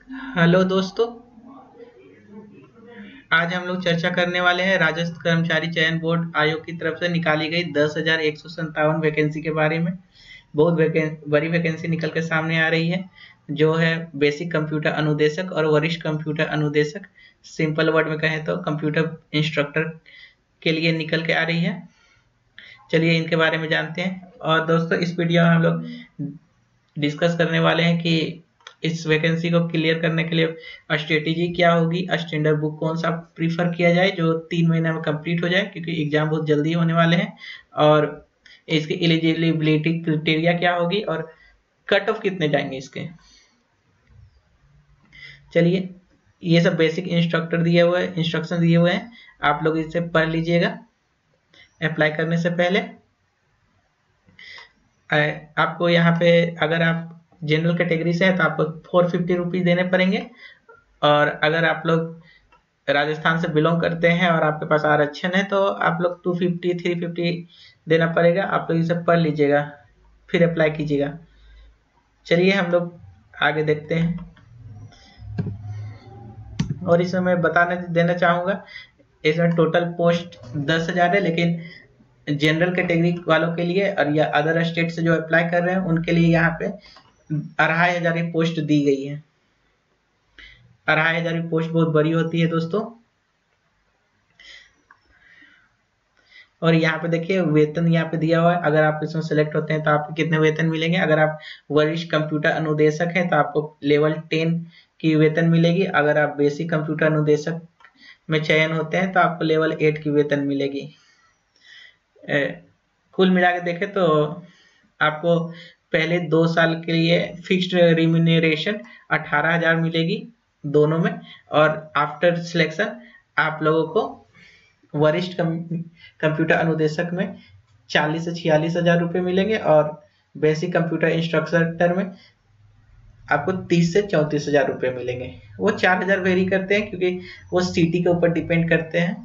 Hello दोस्तों। आज हम लोग चर्चा करने वाले हैं राजस्व कर्मचारी चयन बोर्ड आयोग की तरफ से निकाली गई 10,157 वैकेंसी के बारे में। बहुत बड़ी वैकेंसी निकल के सामने आ रही है, जो है बेसिक कंप्यूटर अनुदेशक और वरिष्ठ कंप्यूटर अनुदेशक, सिंपल वर्ड में कहें तो कंप्यूटर इंस्ट्रक्टर के लिए निकल के आ रही है। चलिए इनके बारे में जानते हैं। और दोस्तों, इस वीडियो में हम लोग डिस्कस करने वाले हैं कि इस वैकेंसी को क्लियर करने के लिए स्ट्रेटेजी क्या होगी, स्टैंडर्ड बुक कौन सा प्रीफर किया जाए जो 3 महीने में कंप्लीट हो जाए, क्योंकि एग्जाम बहुत जल्दी होने वाले हैं। और इसकी एलिजिबिलिटी क्राइटेरिया क्या होगी और कट ऑफ कितने जाएंगे इसके। चलिए, ये सब बेसिक इंस्ट्रक्शन दिए हुए हैं, आप लोग इसे पढ़ लीजिएगा अप्लाई करने से पहले। आपको यहाँ पे अगर आप जनरल कैटेगरी से हैं तो आपको 450 रुपीज देने पड़ेंगे, और अगर आप लोग राजस्थान से बिलोंग करते हैं और आपके पास आरक्षण है तो आप लोग 250 350 देना पड़ेगा। आप लोग इसे पढ़ लीजिएगा फिर अप्लाई कीजिएगा। चलिए हम लोग आगे देखते हैं। और इसमें मैं बताने देना चाहूँगा, इसमें टोटल पोस्ट 10,000 है, लेकिन जनरल कैटेगरी वालों के लिए और या अदर स्टेट से जो अप्लाई कर रहे हैं उनके लिए यहाँ पे 2,500 की पोस्ट दी गई है। 2,500 की पोस्ट बहुत बड़ी होती है दोस्तों। और यहाँ पे देखिए वेतन यहाँ पे दिया हुआ है, अगर आप इसमें सेलेक्ट होते हैं तो आपको कितने वेतन मिलेंगे। अगर आप वरिष्ठ कंप्यूटर अनुदेशक हैं तो आपको लेवल 10 की वेतन मिलेगी। अगर आप बेसिक कंप्यूटर अनुदेशक में चयन होते हैं तो आपको लेवल 8 की वेतन मिलेगी। कुल मिला के देखें तो आपको पहले 2 साल के लिए फिक्स्ड रिम्यूनरेशन 18,000 मिलेगी दोनों में, और आफ्टर सिलेक्शन आप लोगों को वरिष्ठ कंप्यूटर अनुदेशक में 40 से 46,000 रुपये मिलेंगे, और बेसिक कंप्यूटर इंस्ट्रक्टर में आपको 30 से 34,000 रुपये मिलेंगे। वो 4,000 वेरी करते हैं क्योंकि वो सिटी के ऊपर डिपेंड करते हैं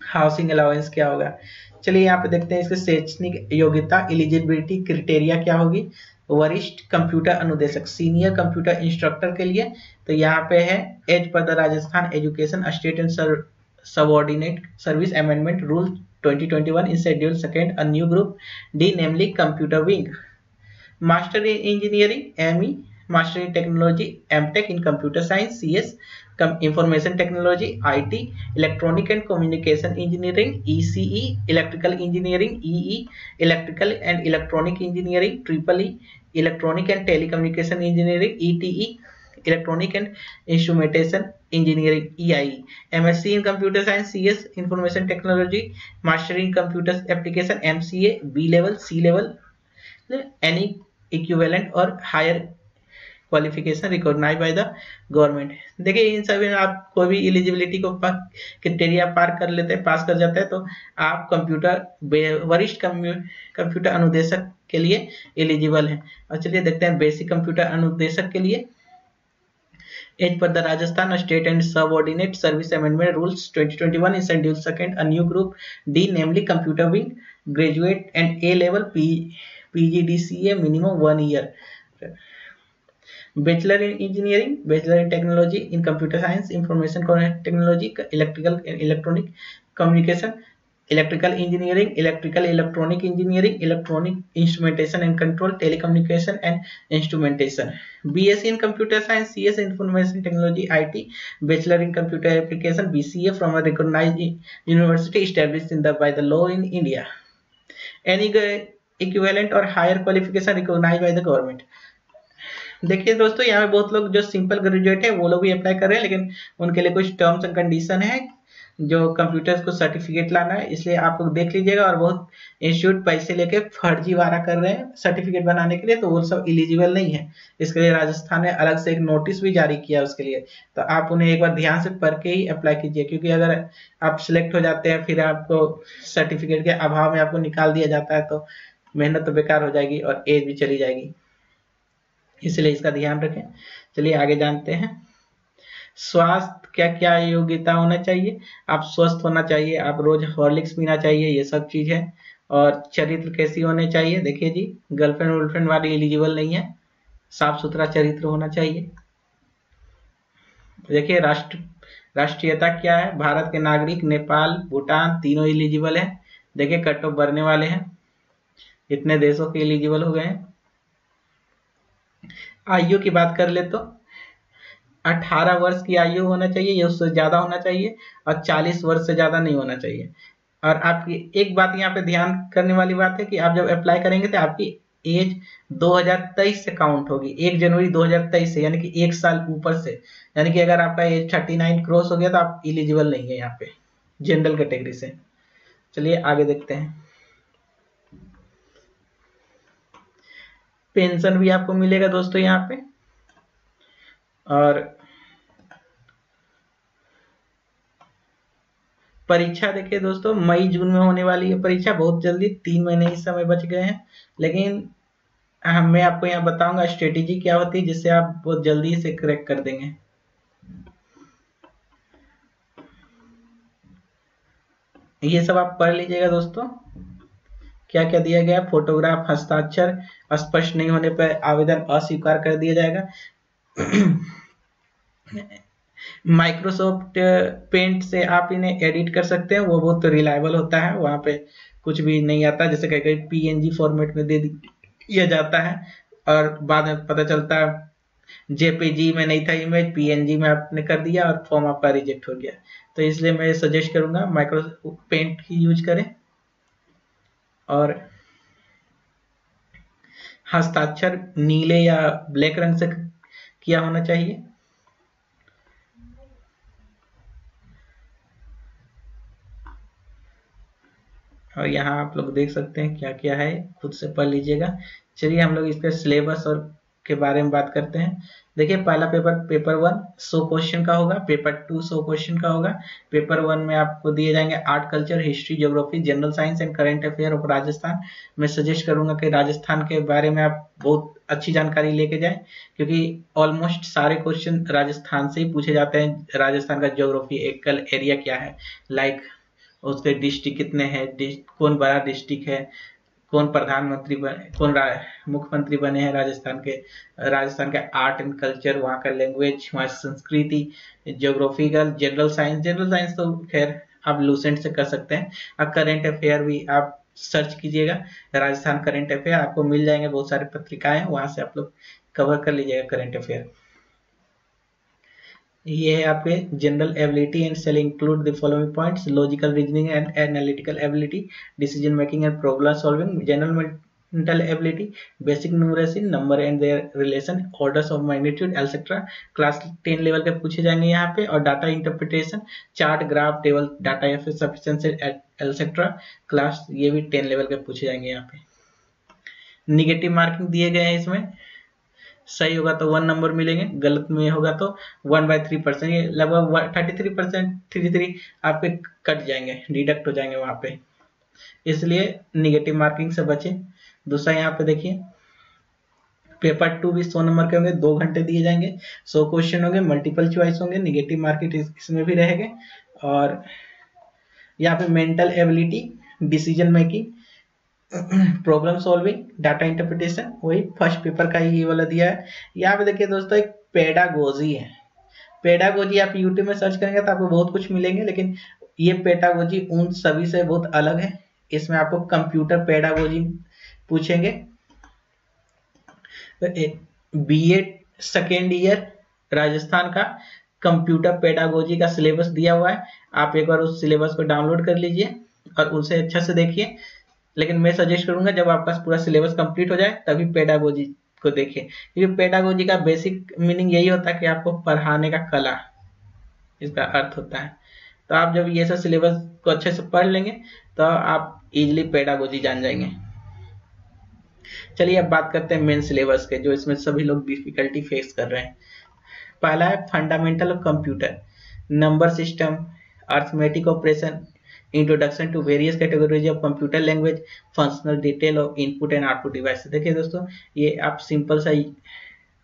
हाउसिंग अलाउंस क्या होगा। चलिए यहाँ पे देखते हैं इसके शैक्षणिक योग्यता एलिजिबिलिटी क्राइटेरिया क्या होगी। वरिष्ठ कंप्यूटर अनुदेशक सीनियर कंप्यूटर इंस्ट्रक्टर के लिए तो यहाँ पे है as per the Rajasthan education state and subordinate service amendment rule 2021 in schedule second a new group D namely computer wing, master in engineering ME, master in technology MTech in computer science CS, information technology IT, electronic and communication engineering ECE, electrical engineering EE, electrical and electronic engineering EEE, electronic and telecommunication engineering ETE, electronic and instrumentation engineering EIE, MSc in computer science CS, information technology, master in computer application MCA, B level C level, any equivalent और higher qualification recognise by the government. देखिए इन सभी में आप कोई भी eligibility को criteria पार कर लेते हैं, पास कर जाते हैं तो आप वरिष्ठ कंप्यूटर अनुदेशक के लिए एलिजिबल हैं। और चलिए देखते हैं बेसिक कंप्यूटर अनुदेशक के लिए। As per the Rajasthan state and subordinate service amendment rules 2021 in schedule second a new group D namely computer wing, graduate and A level PGDCA minimum 1 year, bachelor in engineering, bachelor in technology in computer science, information technology, electrical and electronic communication, electrical engineering, electrical electronic engineering, electronic instrumentation and control, telecommunication and instrumentation, BSc in computer science, CS information technology IT, bachelor in computer application BCA from a recognized university established in by the law in India, any equivalent or higher qualification recognized by the government। देखिए दोस्तों, यहाँ पे बहुत लोग जो simple graduate है वो लोग भी अप्लाई कर रहे हैं, लेकिन उनके लिए कुछ टर्म्स एंड कंडीशन है जो कंप्यूटर्स को सर्टिफिकेट लाना है, इसलिए आप लोग देख लीजिएगा। और बहुत इंस्टीट्यूट पैसे लेके फर्जीवाड़ा कर रहे हैं सर्टिफिकेट बनाने के लिए, तो वो सब एलिजिबल नहीं है। इसके लिए राजस्थान ने अलग से एक नोटिस भी जारी किया उसके लिए, तो आप उन्हें एक बार ध्यान से पढ़ के ही अप्लाई कीजिए, क्योंकि अगर आप सिलेक्ट हो जाते हैं फिर आपको सर्टिफिकेट के अभाव में आपको निकाल दिया जाता है तो मेहनत तो बेकार हो जाएगी और एज भी चली जाएगी, इसलिए इसका ध्यान रखें। चलिए आगे जानते हैं। स्वास्थ्य क्या क्या योग्यता होना चाहिए। आप स्वस्थ होना चाहिए, आप रोज हॉर्लिक्स पीना चाहिए, ये सब चीज है। और चरित्र कैसी होने चाहिए, देखिए जी गर्लफ्रेंड वर्लफ्रेंड वाली एलिजिबल नहीं है, साफ सुथरा चरित्र होना चाहिए। देखिए राष्ट्रीयता क्या है, भारत के नागरिक, नेपाल, भूटान, तीनों एलिजिबल है। देखिए कट ऑफ बढ़ने वाले हैं, इतने देशों के एलिजिबल हो गए हैं। आयु की बात कर ले तो 18 वर्ष की आयु होना चाहिए या उससे ज्यादा होना चाहिए, और 40 वर्ष से ज्यादा नहीं होना चाहिए। और आपकी एक बात यहाँ पे ध्यान करने वाली बात है कि आप जब अप्लाई करेंगे तो आपकी एज 2023 से काउंट होगी, 1 जनवरी 2023 से, यानी कि 1 साल ऊपर से। यानी कि अगर आपका एज 39 क्रॉस हो गया तो आप एलिजिबल नहीं है यहाँ पे जनरल कैटेगरी से। चलिए आगे देखते हैं। पेंशन भी आपको मिलेगा दोस्तों यहाँ पे। और परीक्षा देखिए दोस्तों, मई जून में होने वाली है परीक्षा, बहुत जल्दी, 3 महीने ही समय बच गए हैं। लेकिन मैं आपको यहाँ बताऊंगा स्ट्रेटेजी क्या होती है जिससे आप बहुत जल्दी से क्रैक कर देंगे। ये सब आप पढ़ लीजिएगा दोस्तों, क्या क्या दिया गया। फोटोग्राफ, हस्ताक्षर स्पष्ट नहीं होने पर आवेदन अस्वीकार कर दिया जाएगा। माइक्रोसॉफ्ट पेंट से आप इन्हें एडिट कर सकते हैं, वो बहुत रिलायबल होता है, वहां पे कुछ भी नहीं आता, जैसे कहीं कहीं पीएनजी फॉर्मेट में दे दिया जाता है और बाद में पता चलता है जेपीजी में नहीं था इमेज, पीएनजी में आपने कर दिया और फॉर्म आपका रिजेक्ट हो गया। तो इसलिए मैं सजेस्ट करूंगा माइक्रोसॉफ्ट पेंट ही यूज करें। और हस्ताक्षर नीले या ब्लैक रंग से किया होना चाहिए। और यहाँ आप लोग देख सकते हैं क्या क्या है, खुद से पढ़ लीजिएगा। चलिए हम लोग इसके सिलेबस और के बारे में बात करते हैं। देखिए पहला पेपर 1 100 क्वेश्चन का होगा, पेपर 2 100 क्वेश्चन का होगा। पेपर 1 में आपको दिए जाएंगे art, culture, history, geography, general science and current affair of Rajasthan. मैं सजेस्ट करूंगा कि राजस्थान के बारे में आप बहुत अच्छी जानकारी लेके जाएं, क्योंकि ऑलमोस्ट सारे क्वेश्चन राजस्थान से ही पूछे जाते हैं। राजस्थान का ज्योग्राफी, एकल एरिया क्या है, लाइक उसके डिस्ट्रिक्ट कितने हैं, कौन बड़ा डिस्ट्रिक्ट है, कौन प्रधानमंत्री बने, कौन मुख्यमंत्री बने हैं राजस्थान का आर्ट एंड कल्चर, वहाँ का लैंग्वेज, वहाँ संस्कृति, ज्योग्राफिकल, जनरल साइंस तो खैर आप लूसेंट से कर सकते हैं। और करेंट अफेयर भी आप सर्च कीजिएगा, राजस्थान करेंट अफेयर आपको मिल जाएंगे, बहुत सारी पत्रिकाएं, वहां से आप लोग कवर कर लीजिएगा करेंट अफेयर। ये है आपके general ability and shall include the following points: logical reasoning and analytical ability, decision making and problem solving, general mental ability, basic numeracy, number and their relation, orders of magnitude etcetera, class 10 level के पूछे जाएंगे यहाँ पे। और data interpretation, chart, graph, table, data sufficiency etcetera, class, ये भी 10 level के पूछे जाएंगे यहाँ पे। निगेटिव मार्किंग दिए गए हैं इसमें, सही होगा तो 1 नंबर मिलेंगे, गलत में होगा तो 1/3%, ये लगभग 33% 33 आपके कट जाएंगे, डिडक्ट हो जाएंगे वहां पे, इसलिए निगेटिव मार्किंग से बचे। दूसरा यहाँ पे देखिए पेपर 2 भी 100 नंबर के होंगे, 2 घंटे दिए जाएंगे, 100 क्वेश्चन होंगे, मल्टीपल चॉइस होंगे, निगेटिव मार्किंग इसमें भी रहेंगे। और यहाँ पे mental ability, decision making, problem solving, data interpretation, वही फर्स्ट पेपर का ही ये वाला दिया है। यहाँ पे देखिए दोस्तों एक पेडागोजी है, पेडागोजी आप यूट्यूब में सर्च करेंगे तो आपको बहुत कुछ मिलेंगे, लेकिन ये पेडागोजी उन सभी से बहुत अलग है। इसमें आपको कंप्यूटर पेडागोजी पूछेंगे। बीएड सेकेंड ईयर राजस्थान का कंप्यूटर पेडागोजी का सिलेबस दिया हुआ है, आप एक बार उस सिलेबस को डाउनलोड कर लीजिए और उसे अच्छा से देखिए। लेकिन मैं सजेस्ट करूंगा जब आपका पूरा सिलेबस कंप्लीट हो जाए तभी पेडागोजी को देखें, क्योंकि पेडागोजी का बेसिक मीनिंग यही होता है कि आपको पढ़ाने का कला, इसका अर्थ होता है। तो आप जब ये सब सिलेबस को अच्छे से पढ़ लेंगे तो आप इजिली पेडागोजी जान जाएंगे। चलिए अब बात करते हैं मेन सिलेबस के, जो इसमें सभी लोग डिफिकल्टी फेस कर रहे हैं। पहला है fundamental of computer, number system, arithmetic operation, introduction to various categories of computer language, functional detail of input and output device. देखिए दोस्तों ये आप सिंपल सा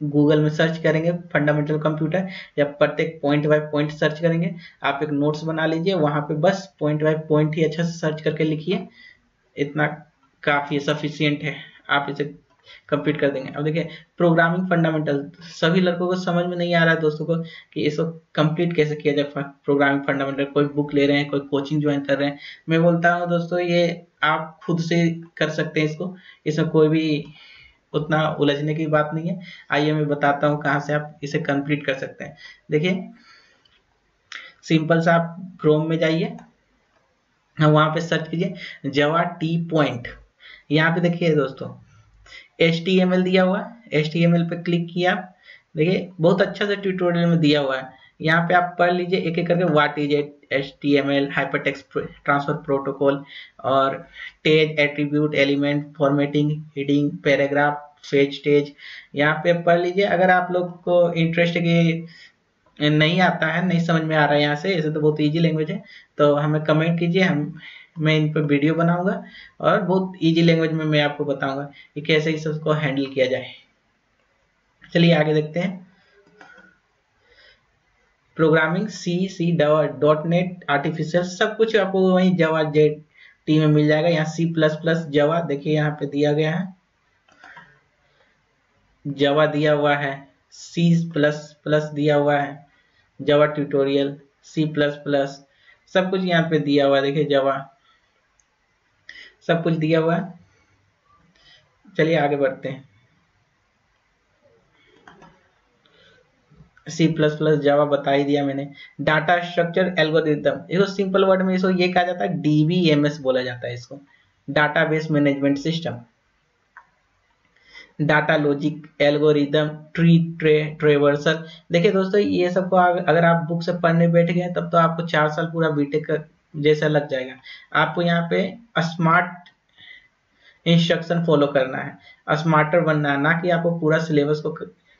गूगल में सर्च करेंगे फंडामेंटल कंप्यूटर, या प्रत्येक पॉइंट बाय पॉइंट सर्च करेंगे। आप एक नोट्स बना लीजिए, वहां पे बस पॉइंट बाय पॉइंट ही अच्छा से सर्च करके लिखिए, इतना काफी सफिशियंट है। आप इसे कंप्लीट कर देंगे। अब देखिए प्रोग्रामिंग फंडामेंटल, सभी लड़कों को समझ में नहीं आ रहा है दोस्तों को कि इसको कंप्लीट कैसे किया जाए प्रोग्रामिंग फंडामेंटल। कोई बुक ले रहे हैं, कोई कोचिंग ज्वाइन कर रहे हैं। मैं बोलता हूँ दोस्तों ये आप खुद से कर सकते हैं इसको, इसमें कोई भी उतना उलझने की बात नहीं है। आइए मैं बताता हूँ कहाँ से आप इसे कंप्लीट कर सकते हैं। देखिए सिंपल सा आप क्रोम में जाइए, वहां पे सर्च कीजिए जावा टी पॉइंट। यहाँ पे देखिए दोस्तों HTML दिया हुआ है, HTML पे क्लिक किया, देखिए बहुत अच्छा सा ट्यूटोरियल में दिया हुआ है। यहाँ पे आप पढ़ लीजिए एक एक करके, what is HTML, hypertext transfer protocol, और tags, attribute, element, formatting, heading, paragraph, page stage. यहाँ पे पढ़ लीजिए। अगर आप लोग को इंटरेस्ट की नहीं आता है, नहीं समझ में आ रहा है यहाँ से, ऐसे तो बहुत इजी लैंग्वेज है, तो हमें कमेंट कीजिए, मैं इन पर वीडियो बनाऊंगा और बहुत इजी लैंग्वेज में मैं आपको बताऊंगा कि कैसे इस उसको हैंडल किया जाए। चलिए आगे देखते हैं। प्रोग्रामिंग C .NET, आर्टिफिशियल, सब कुछ आपको वहीं जावा JT में मिल जाएगा। यहाँ C++ जावा देखिए यहाँ पे दिया गया है, जावा दिया हुआ है, C++ दिया हुआ है, जावा ट्यूटोरियल, C++, सब कुछ यहाँ पे दिया हुआ है। देखिए जावा सब कुछ दिया हुआ है। चलिए आगे बढ़ते हैं। C++ जावा बता ही दिया मैंने। डाटा स्ट्रक्चर एल्गोरिथम, इसको सिंपल वर्ड में इसको ये कहा जाता है DBMS बोला जाता है इसको, database management system. Data logic, algorithm, tree traversal. देखिए दोस्तों ये सबको अगर आप बुक से पढ़ने बैठ गए तब तो आपको 4 साल पूरा बीटेक जैसा लग जाएगा। आपको यहाँ पे स्मार्ट इंस्ट्रक्शन फॉलो करना है, स्मार्टर बनना है, ना कि आपको पूरा सिलेबस को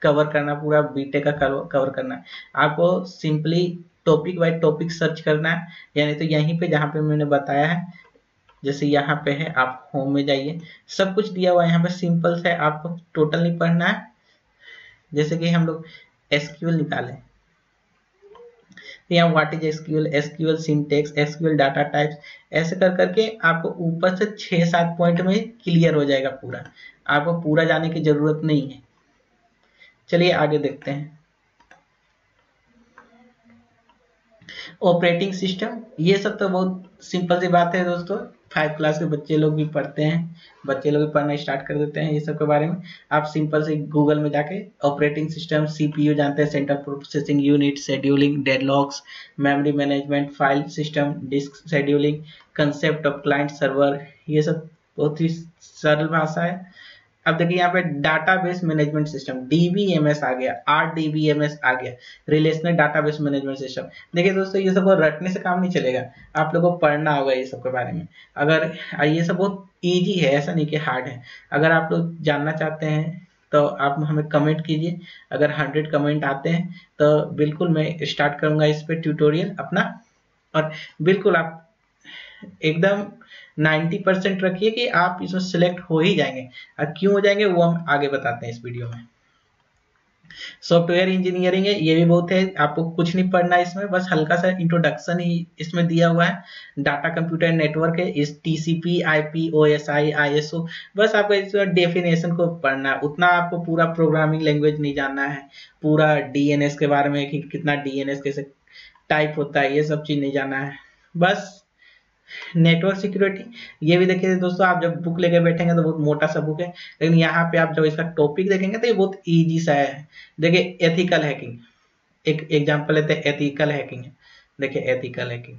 कवर करना, पूरा बीटेक का कवर करना है। आपको simply topic by topic search करना है, यानी तो यहीं पे जहाँ पे मैंने बताया है, जैसे यहाँ पे है, आप होम में जाइए, सब कुछ दिया हुआ है यहाँ पे, सिंपल से आपको टोटल नहीं पढ़ना है। जैसे कि हम लोग SQL निकालें, यहाँ what is SQL syntax, SQL data types, ऐसे कर करके आपको ऊपर से 6-7 पॉइंट में क्लियर हो जाएगा पूरा, आपको पूरा जाने की जरूरत नहीं है। चलिए आगे देखते हैं। ऑपरेटिंग सिस्टम, ये सब तो बहुत सिंपल सी बात है दोस्तों, 5 क्लास के बच्चे लोग भी पढ़ते हैं, बच्चे लोग भी पढ़ना स्टार्ट कर देते हैं ये सब के बारे में। आप सिंपल से गूगल में जाके ऑपरेटिंग सिस्टम, CPU जानते हैं, central processing unit, scheduling, deadlocks, memory management, file system, disk scheduling, concept of client server, ये सब बहुत ही सरल भाषा है। अब देखिए यहाँ पे डाटाबेस मैनेजमेंट सिस्टम DBMS आ गया, RDBMS आ गया, रिलेशनल डाटाबेस मैनेजमेंट सिस्टम। देखिए दोस्तों ये सब रटने से काम नहीं चलेगा, आप लोगों को पढ़ना होगा ये सब के बारे में। अगर ये सब बहुत इजी है, ऐसा नहीं कि हार्ड है। अगर आप लोग जानना चाहते हैं तो आप हमें कमेंट कीजिए, अगर 100 कमेंट आते हैं तो बिल्कुल मैं स्टार्ट करूंगा इस पे ट्यूटोरियल अपना, और बिल्कुल आप एकदम 90% रखिए कि आप इसमें सिलेक्ट हो ही जाएंगे। और क्यों हो जाएंगे वो हम आगे बताते हैं इस वीडियो में। सॉफ्टवेयर इंजीनियरिंग है, ये भी बहुत है, आपको कुछ नहीं पढ़ना है इसमें, बस हल्का सा इंट्रोडक्शन ही इसमें दिया हुआ है। डाटा कंप्यूटर नेटवर्क है, इस TCP IP OSI ISO, बस आपको इस डेफिनेशन को पढ़ना है, उतना आपको पूरा प्रोग्रामिंग लैंग्वेज नहीं जानना है, पूरा DNS के बारे में कि कितना DNS कैसे टाइप होता है, ये सब चीज नहीं जानना है। बस नेटवर्क सिक्योरिटी, ये भी देखिए दोस्तों, आप जब बुक लेके बैठेंगे तो बहुत मोटा सा बुक है, लेकिन यहाँ पे आप जब इसका टॉपिक देखेंगे तो ये बहुत इजी सा है। देखिए एथिकल हैकिंग, एक एग्जांपल लेते हैं, एथिकल हैकिंग है। देखिए एथिकल हैकिंग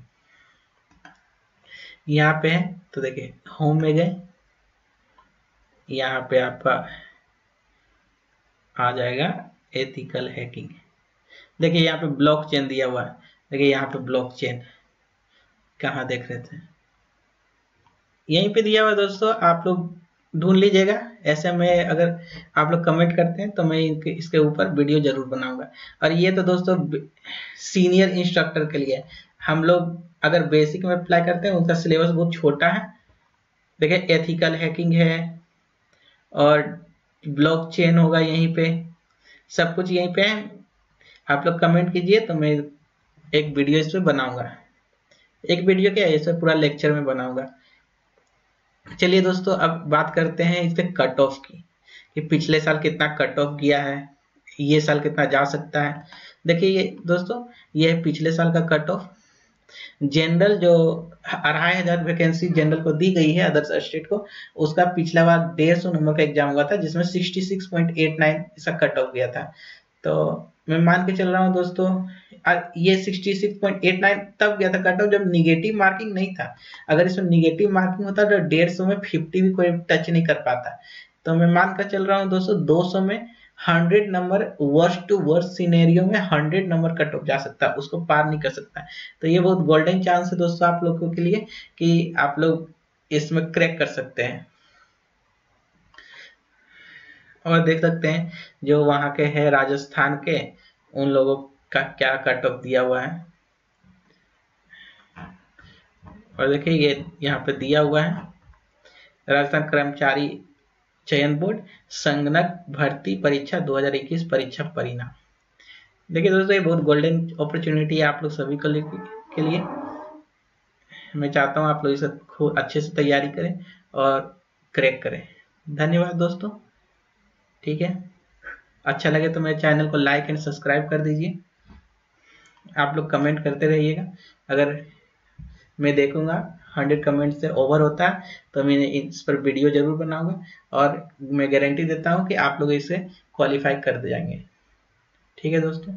यहाँ पे है, तो देखिए होम में गए, यहाँ पे आपका आ जाएगा एथिकल हैकिंग। देखिए यहाँ पे ब्लॉकचेन दिया हुआ है, देखिए यहाँ पे ब्लॉकचेन कहाँ देख रहे थे, यहीं पे दिया हुआ है दोस्तों, आप लोग ढूंढ लीजिएगा। ऐसे में अगर आप लोग कमेंट करते हैं तो मैं इसके ऊपर वीडियो जरूर बनाऊंगा। और ये तो दोस्तों सीनियर इंस्ट्रक्टर के लिए, हम लोग अगर बेसिक में अप्लाई करते हैं उनका सिलेबस बहुत छोटा है। देखिए एथिकल हैकिंग है और ब्लॉकचेन होगा, यहीं पे सब कुछ यहीं पे है। आप लोग कमेंट कीजिए तो मैं एक वीडियो इस पे बनाऊंगा, एक वीडियो क्या इस पे पूरा लेक्चर में बनाऊंगा। चलिए दोस्तों अब बात करते हैं इस पे कट ऑफ की, कि पिछले साल कितना कट ऑफ गया है, ये साल कितना जा सकता है। देखिए ये दोस्तों, ये है पिछले साल का कट ऑफ। जनरल जो 2500 वैकेंसी जनरल को दी गई है अदर्स स्टेट को, उसका पिछला बार 150 नंबर का एग्जाम हुआ था जिसमें 66.89 इसका कट ऑफ गया था। तो मैं मान के चल रहा हूँ दोस्तों, ये 66.89 तब गया था कट ऑफ जब निगेटिव मार्किंग नहीं था। अगर इसमें निगेटिव मार्किंग होता तो 150 में 50 भी कोई टच नहीं कर पाता। तो मैं मान कर चल रहा हूँ दोस्तों 200 में 100 number, worst to worst scenario में 100 नंबर कट ऑफ जा सकता है, उसको पार नहीं कर सकता। तो ये बहुत गोल्डन चांस है दोस्तों आप लोगों के लिए कि आप लोग इसमें क्रैक कर सकते हैं। और देख सकते हैं जो वहां के हैं राजस्थान के, उन लोगों का क्या कट ऑफ दिया हुआ है। और देखिए ये यहाँ पे दिया हुआ है, राजस्थान कर्मचारी चयन बोर्ड संगणक भर्ती परीक्षा 2021 परीक्षा परिणाम। देखिए दोस्तों ये बहुत गोल्डन अपॉर्चुनिटी है आप लोग सभी के लिए। मैं चाहता हूँ आप लोग इसे खूब अच्छे से तैयारी करें और क्रैक करें। धन्यवाद दोस्तों। ठीक है, अच्छा लगे तो मेरे चैनल को लाइक एंड सब्सक्राइब कर दीजिए। आप लोग कमेंट करते रहिएगा, अगर मैं देखूंगा 100 कमेंट से ओवर होता है तो मैं इस पर वीडियो जरूर बनाऊंगा, और मैं गारंटी देता हूं कि आप लोग इसे क्वालिफाई कर जाएंगे। ठीक है दोस्तों।